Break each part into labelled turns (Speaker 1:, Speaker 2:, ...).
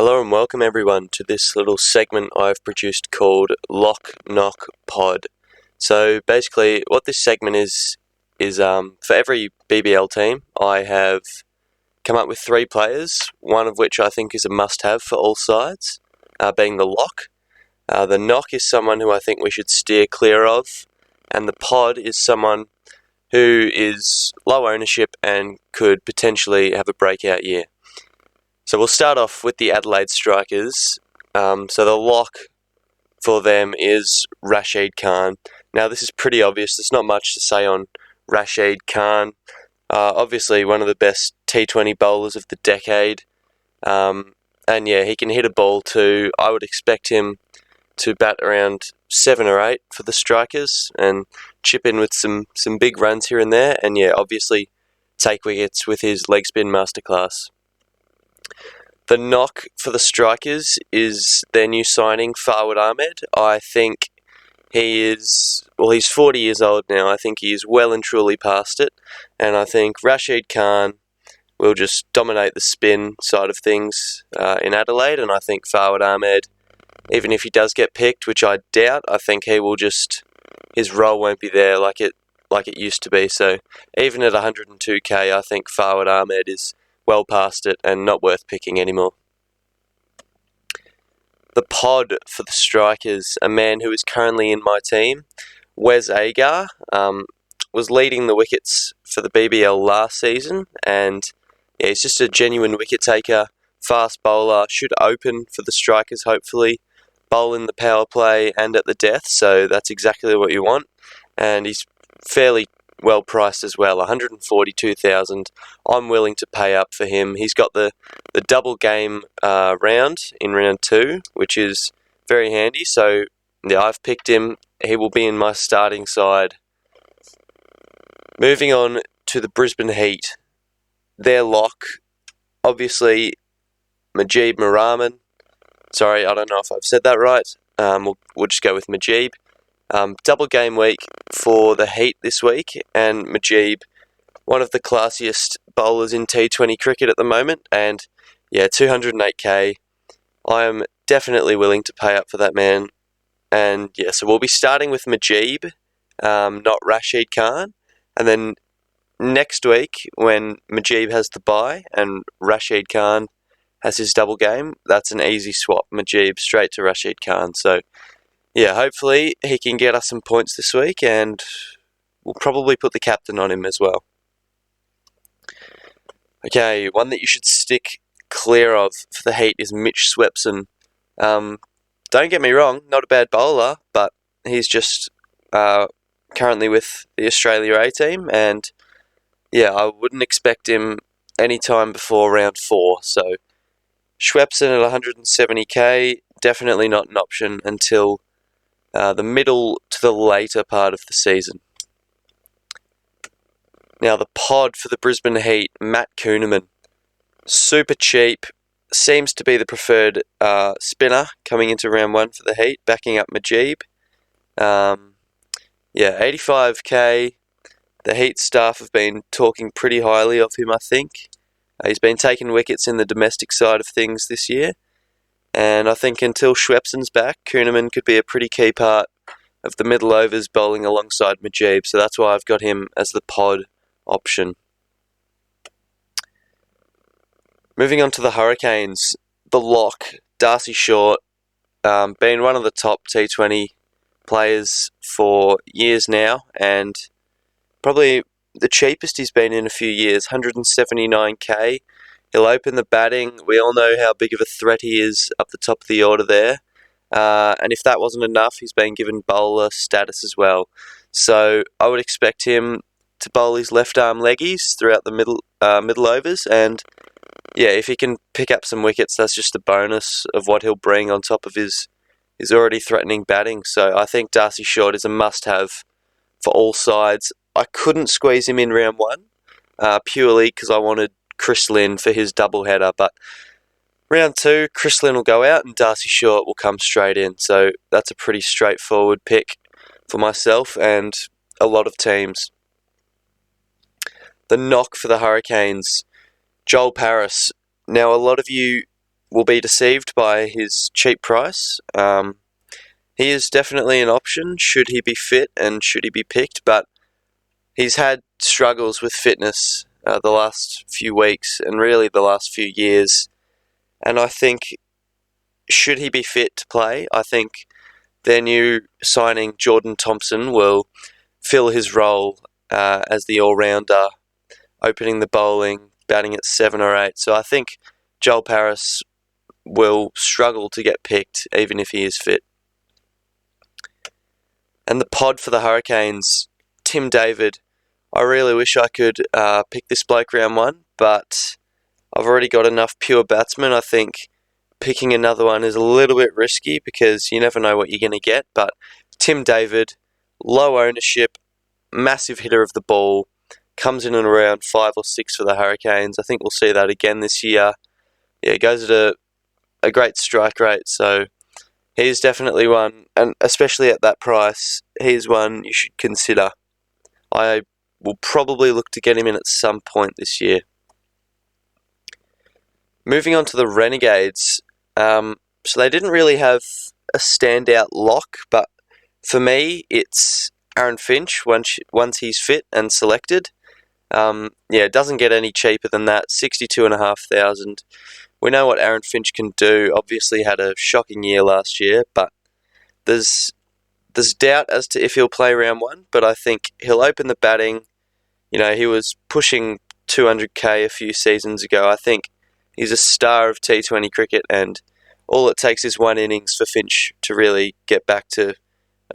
Speaker 1: Hello and welcome everyone to this little segment I've produced called Lock Knock Pod. So basically what this segment is for every BBL team I have come up with 3 players, one of which I think is a must-have for all sides, being the lock. The knock is someone who I think we should steer clear of, and the pod is someone who is low ownership and could potentially have a breakout year. So we'll start off with the Adelaide strikers. So the lock for them is Rashid Khan. Now this is pretty obvious. There's not much to say on Rashid Khan. Obviously one of the best T20 bowlers of the decade. And yeah, he can hit a ball too. I would expect him to bat around 7 or 8 for the strikers and chip in with some big runs here and there. And yeah, obviously take wickets with his leg spin masterclass. The knock for the strikers is their new signing, Fawad Ahmed. I think he's 40 years old now. I think he is well and truly past it. And I think Rashid Khan will just dominate the spin side of things in Adelaide. And I think Fawad Ahmed, even if he does get picked, which I doubt, I think he will his role won't be there like it used to be. So even at 102k, I think Fawad Ahmed is well past it and not worth picking anymore. The pod for the strikers, a man who is currently in my team, Wes Agar, was leading the wickets for the BBL last season, and yeah, he's just a genuine wicket taker, fast bowler, should open for the strikers hopefully, bowl in the power play and at the death, so that's exactly what you want, and he's fairly well priced as well, 142,000. I'm willing to pay up for him. He's got the double game round in round 2, which is very handy. So yeah, I've picked him. He will be in my starting side. Moving on to the Heat, their lock, obviously Mujeeb Murrahman. Sorry, I don't know if I've said that right. We'll just go with Mujeeb. Double game week for the Heat this week, and Mujeeb, one of the classiest bowlers in T20 cricket at the moment, and yeah, 208k. I am definitely willing to pay up for that man, and yeah, so we'll be starting with Mujeeb, not Rashid Khan, and then next week when Mujeeb has the bye and Rashid Khan has his double game, that's an easy swap. Mujeeb straight to Rashid Khan. So yeah, hopefully he can get us some points this week, and we'll probably put the captain on him as well. Okay, one that you should stick clear of for the Heat is Mitch Swepson. Don't get me wrong, not a bad bowler, but he's just currently with the Australia A team, and yeah, I wouldn't expect him any time before round 4. So Swepson at 170k, definitely not an option until the middle to the later part of the season. Now the pod for the Brisbane Heat, Matt Kuhnemann. Super cheap, seems to be the preferred spinner coming into round 1 for the Heat, backing up Mujeeb. 85k. The Heat staff have been talking pretty highly of him, I think. He's been taking wickets in the domestic side of things this year. And I think until Swepson's back, Kuhnemann could be a pretty key part of the middle overs bowling alongside Mujeeb. So that's why I've got him as the pod option. Moving on to the Hurricanes, the lock, Darcy Short, been one of the top T20 players for years now, and probably the cheapest he's been in a few years, 179k. He'll open the batting. We all know how big of a threat he is up the top of the order there. And if that wasn't enough, he's been given bowler status as well. So I would expect him to bowl his left arm leggies throughout the middle overs. And yeah, if he can pick up some wickets, that's just a bonus of what he'll bring on top of his already threatening batting. So I think Darcy Short is a must-have for all sides. I couldn't squeeze him in round 1 purely because I wanted Chris Lynn for his doubleheader, but round 2, Chris Lynn will go out and Darcy Short will come straight in. So that's a pretty straightforward pick for myself and a lot of teams. The knock for the Hurricanes, Joel Paris. Now, a lot of you will be deceived by his cheap price. He is definitely an option should he be fit and should he be picked, but he's had struggles with fitness the last few weeks and really the last few years. And I think should he be fit to play, I think their new signing Jordan Thompson will fill his role as the all-rounder, opening the bowling, batting at 7 or 8. So I think Joel Paris will struggle to get picked even if he is fit. And the pod for the Hurricanes, Tim David. I really wish I could pick this bloke round 1, but I've already got enough pure batsmen. I think picking another one is a little bit risky because you never know what you're going to get. But Tim David, low ownership, massive hitter of the ball, comes in and around 5 or 6 for the Hurricanes. I think we'll see that again this year. Yeah, goes at a great strike rate, so he's definitely one, and especially at that price, he's one you should consider. I will probably look to get him in at some point this year. Moving on to the Renegades, so they didn't really have a standout lock, but for me, it's Aaron Finch once he's fit and selected. It doesn't get any cheaper than that, 62,500. We know what Aaron Finch can do. Obviously had a shocking year last year, but there's doubt as to if he'll play round 1, but I think he'll open the batting. You know, he was pushing 200k a few seasons ago. I think he's a star of T20 cricket, and all it takes is one innings for Finch to really get back to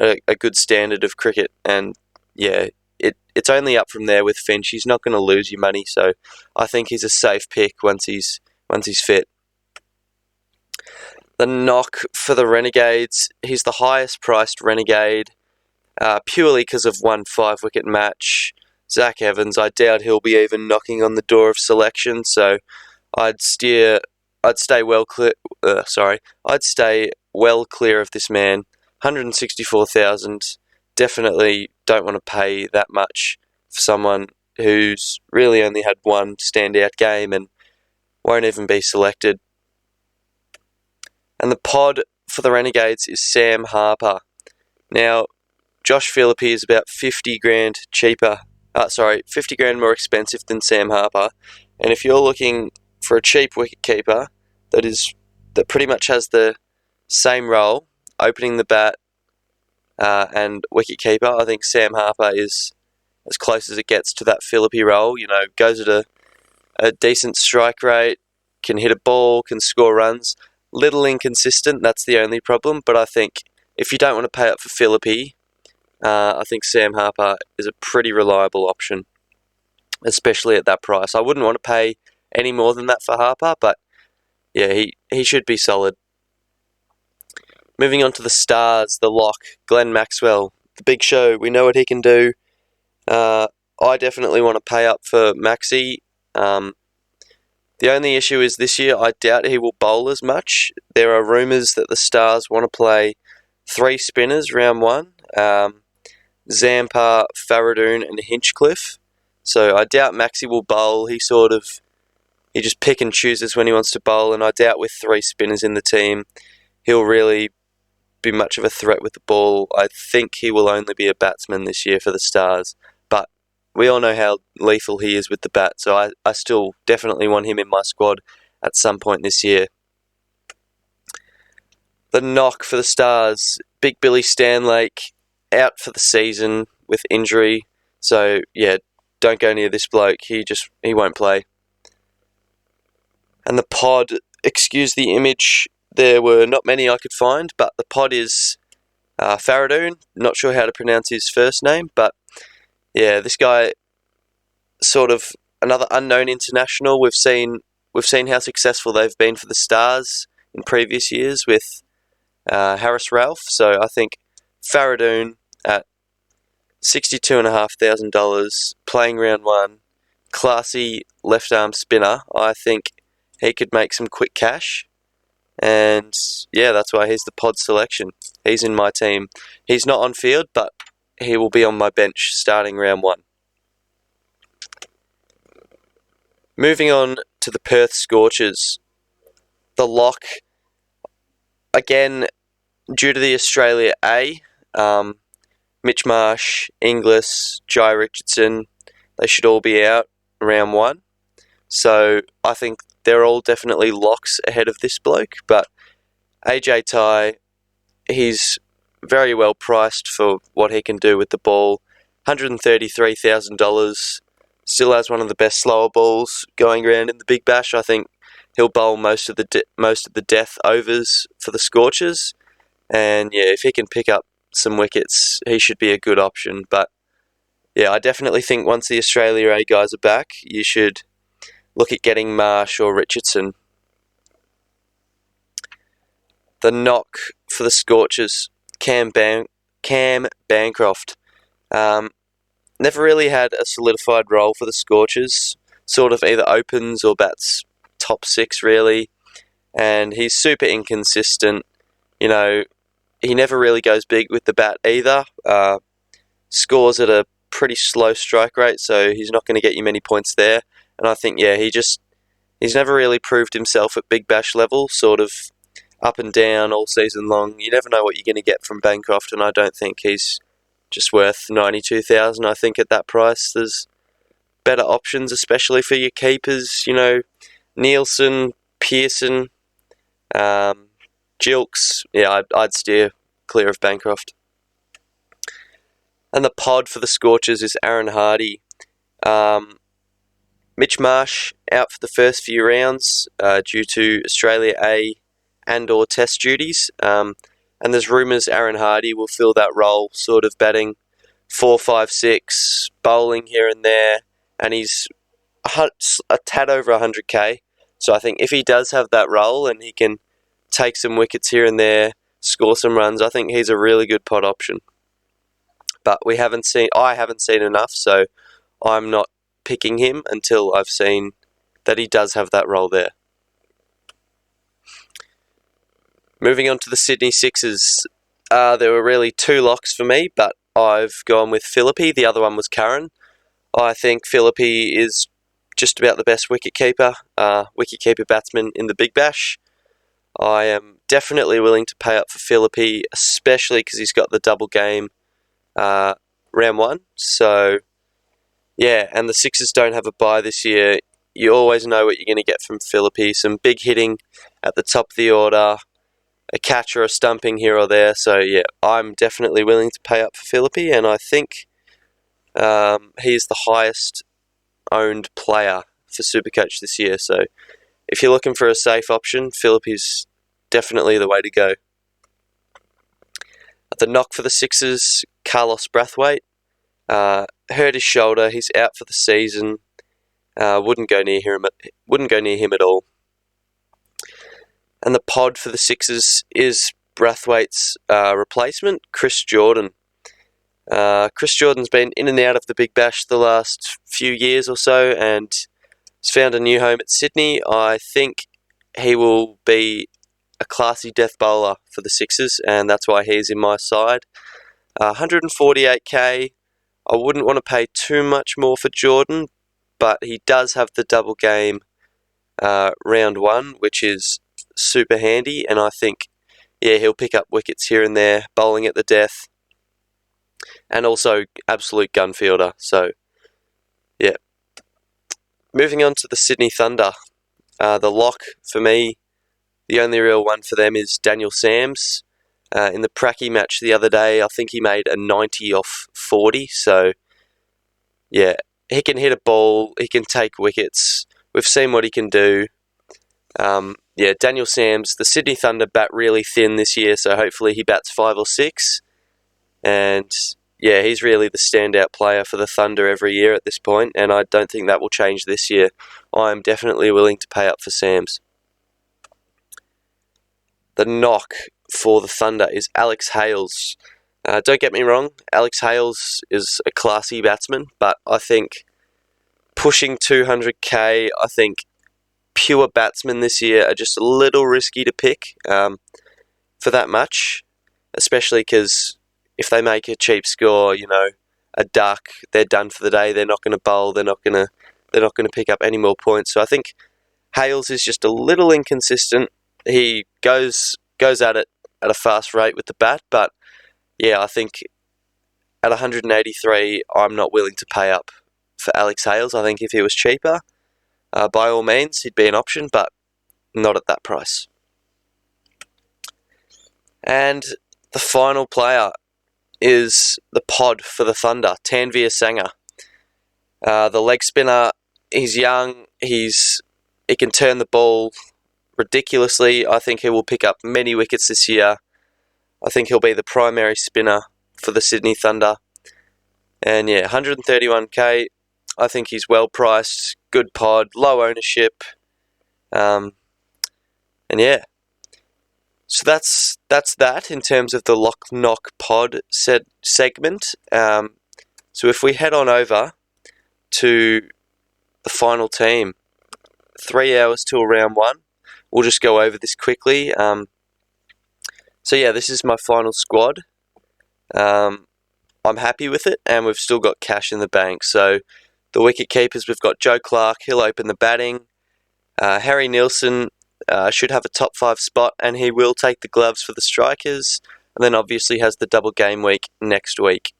Speaker 1: a good standard of cricket. And yeah, it's only up from there with Finch. He's not going to lose you money, so I think he's a safe pick once he's fit. The knock for the Renegades, he's the highest priced Renegade, purely because of one 5-wicket match. Zach Evans, I doubt he'll be even knocking on the door of selection, so I'd stay well clear of this man. 164,000. Definitely don't want to pay that much for someone who's really only had one standout game and won't even be selected. And the pod for the Renegades is Sam Harper. Now, Josh Philippe is about 50 grand cheaper. 50 grand more expensive than Sam Harper. And if you're looking for a cheap wicketkeeper that pretty much has the same role, opening the bat and wicketkeeper, I think Sam Harper is as close as it gets to that Philippe role. You know, goes at a decent strike rate, can hit a ball, can score runs. Little inconsistent, that's the only problem. But I think if you don't want to pay up for Philippe, I think Sam Harper is a pretty reliable option, especially at that price. I wouldn't want to pay any more than that for Harper, but yeah, he should be solid. Moving on to the stars, the lock, Glenn Maxwell, the big show. We know what he can do. I definitely want to pay up for Maxi. The only issue is this year I doubt he will bowl as much. There are rumours that the Stars want to play 3 spinners round 1. Zampa, Faradoon and Hinchcliffe. So I doubt Maxi will bowl. He just pick and chooses when he wants to bowl, and I doubt with 3 spinners in the team he'll really be much of a threat with the ball. I think he will only be a batsman this year for the Stars. But we all know how lethal he is with the bat, so I still definitely want him in my squad at some point this year. The knock for the Stars, Big Billy Stanlake, out for the season with injury. So, yeah, don't go near this bloke. He won't play. And the pod, excuse the image, there were not many I could find, but the pod is Faradoon. Not sure how to pronounce his first name, but yeah, this guy, sort of another unknown international. We've seen how successful they've been for the Stars in previous years with Harris Ralph. So I think Faradoon at $62,500, playing round 1, classy left arm spinner. I think he could make some quick cash. And yeah, that's why he's the pod selection. He's in my team. He's not on field, but he will be on my bench starting round 1. Moving on to the Perth Scorchers. The lock, again, due to the Australia A, Mitch Marsh, Inglis, Jai Richardson, they should all be out round one. So I think they're all definitely locks ahead of this bloke. But AJ Ty, he's very well priced for what he can do with the ball. $133,000. Still has one of the best slower balls going around in the Big Bash. I think he'll bowl most of the death overs for the Scorchers. And yeah, if he can pick up some wickets, he should be a good option. But yeah, I definitely think once the Australia A guys are back, you should look at getting Marsh or Richardson. The knock for the Scorchers, Cam Bancroft. Never really had a solidified role for the Scorchers. Sort of either opens or bats top six, really. And he's super inconsistent. You know, he never really goes big with the bat either. Scores at a pretty slow strike rate, so he's not going to get you many points there. And I think, yeah, he's never really proved himself at Big Bash level, sort of up and down all season long. You never know what you're going to get from Bancroft, and I don't think he's just worth $92,000. I think at that price, there's better options, especially for your keepers. You know, Nielsen, Pearson, Gilks. Yeah, I'd steer clear of Bancroft. And the pod for the Scorchers is Aaron Hardy. Mitch Marsh out for the first few rounds due to Australia A and or Test duties. And there's rumours Aaron Hardy will fill that role, sort of batting 4, 5, 6, bowling here and there. And he's a tad over 100k. So I think if he does have that role and he can take some wickets here and there, score some runs, I think he's a really good pod option. But I haven't seen enough, so I'm not picking him until I've seen that he does have that role there. Moving on to the Sydney Sixers, there were really two locks for me, but I've gone with Philippe. The other one was Curran. I think Philippe is just about the best wicketkeeper batsman in the Big Bash. I am definitely willing to pay up for Philippe, especially because he's got the double game round one. So, yeah, and the Sixers don't have a bye this year. You always know what you're going to get from Philippe. Some big hitting at the top of the order, a catch or a stumping here or there. So, yeah, I'm definitely willing to pay up for Philippe, and I think he's the highest owned player for Supercoach this year. So, if you're looking for a safe option, Philippe is definitely the way to go. The knock for the Sixers, Carlos Brathwaite. Hurt his shoulder. He's out for the season. Wouldn't go near him at all. And the pod for the Sixers is Brathwaite's replacement, Chris Jordan. Chris Jordan's been in and out of the Big Bash the last few years or so, and has found a new home at Sydney. I think he will be a classy death bowler for the Sixers, and that's why he's in my side. 148k. I wouldn't want to pay too much more for Jordan, but he does have the double game round one, which is super handy, and I think, yeah, he'll pick up wickets here and there, bowling at the death, and also absolute gun fielder. So, yeah. Moving on to the Sydney Thunder. The lock for me, the only real one for them is Daniel Sams. In the Pracky match the other day, I think he made a 90 off 40. So, yeah, he can hit a ball. He can take wickets. We've seen what he can do. Yeah, Daniel Sams, the Sydney Thunder bat really thin this year, so hopefully he bats 5 or 6. And, yeah, he's really the standout player for the Thunder every year at this point, and I don't think that will change this year. I'm definitely willing to pay up for Sams. The knock for the Thunder is Alex Hales. Don't get me wrong, Alex Hales is a classy batsman, but I think pushing 200k, I think pure batsmen this year are just a little risky to pick for that much, especially because if they make a cheap score, you know, a duck, they're done for the day. They're not going to bowl. They're not going to pick up any more points. So I think Hales is just a little inconsistent. he goes at it at a fast rate with the bat, but yeah, I think at 183, I'm not willing to pay up for Alex Hales. I think if he was cheaper, by all means, he'd be an option, but not at that price. And the final player is the pod for the Thunder, Tanvir Sangha. The leg spinner, he's young, he can turn the ball ridiculously. I think he will pick up many wickets this year. I think he'll be the primary spinner for the Sydney Thunder. And yeah, 131k, I think he's well priced, good pod, low ownership. And yeah. So that's that in terms of the Lock Knock Pod segment. So if we head on over to the final team, 3 hours till round 1. We'll just go over this quickly. So yeah, this is my final squad. I'm happy with it, and we've still got cash in the bank. So the wicket keepers, we've got Joe Clark, he'll open the batting. Harry Nielsen should have a top 5 spot, and he will take the gloves for the strikers, and then obviously has the double game week next week.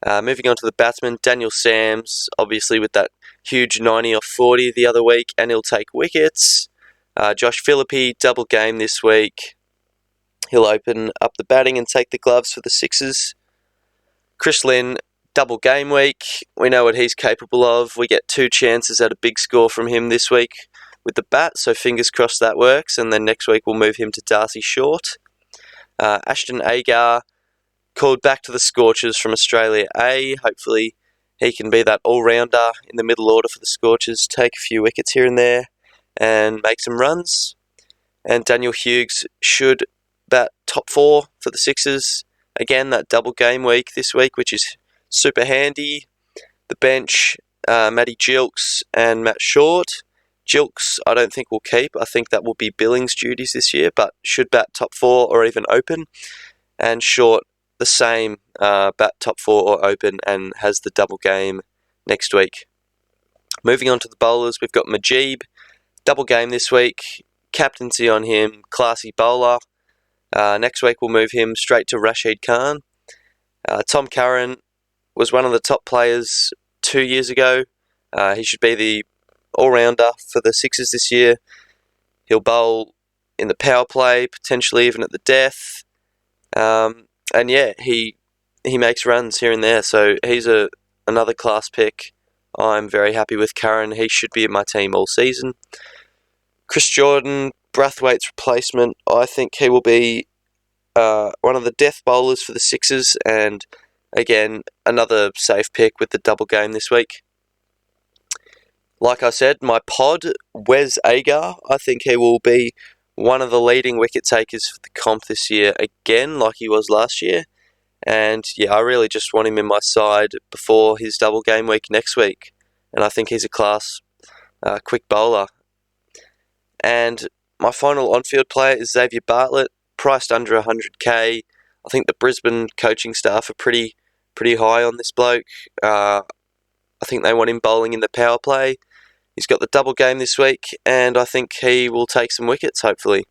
Speaker 1: Moving on to the batsmen, Daniel Sams, obviously with that huge 90 off 40 the other week, and he'll take wickets. Josh Philippe, double game this week. He'll open up the batting and take the gloves for the Sixers. Chris Lynn, double game week. We know what he's capable of. We get 2 chances at a big score from him this week with the bat, so fingers crossed that works. And then next week we'll move him to Darcy Short. Ashton Agar, called back to the Scorchers from Australia A. Hopefully he can be that all-rounder in the middle order for the Scorchers, take a few wickets here and there and make some runs. And Daniel Hughes should bat top 4 for the Sixers. Again, that double game week this week, which is super handy. The bench, Matty Gilkes and Matt Short. Gilkes, I don't think will keep. I think that will be Billings' duties this year, but should bat top 4 or even open. And Short, the same, bat top 4 or open, and has the double game next week. Moving on to the bowlers, we've got Majib, double game this week. Captaincy on him, classy bowler. Next week we'll move him straight to Rashid Khan. Tom Curran was one of the top players 2 years ago. He should be the all-rounder for the Sixers this year. He'll bowl in the power play, potentially even at the death. And yeah, he makes runs here and there, so he's another class pick. I'm very happy with Curran. He should be in my team all season. Chris Jordan, Brathwaite's replacement. I think he will be one of the death bowlers for the Sixers, and again, another safe pick with the double game this week. Like I said, my pod, Wes Agar, I think he will be one of the leading wicket takers for the comp this year, again, like he was last year. And yeah, I really just want him in my side before his double game week next week. And I think he's a class quick bowler. And my final on-field player is Xavier Bartlett, priced under 100k. I think the Brisbane coaching staff are pretty high on this bloke. I think they want him bowling in the power play. He's got the double game this week, and I think he will take some wickets, hopefully.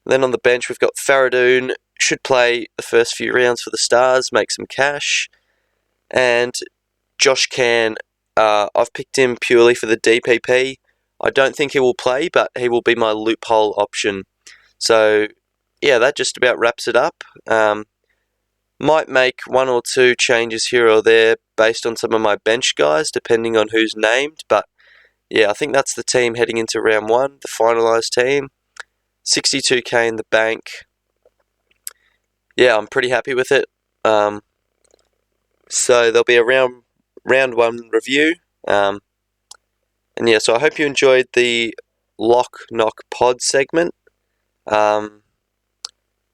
Speaker 1: Then on the bench, we've got Faradoon, should play the first few rounds for the Stars, make some cash. And Josh Can, I've picked him purely for the DPP. I don't think he will play, but he will be my loophole option. So, yeah, that just about wraps it up. Might make 1 or 2 changes here or there based on some of my bench guys, depending on who's named. But, yeah, I think that's the team heading into round 1, the finalised team. 62k in the bank. Yeah, I'm pretty happy with it. So there'll be a round 1 review. And yeah, so I hope you enjoyed the Lock Knock Pod segment. And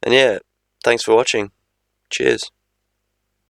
Speaker 1: yeah, thanks for watching. Cheers.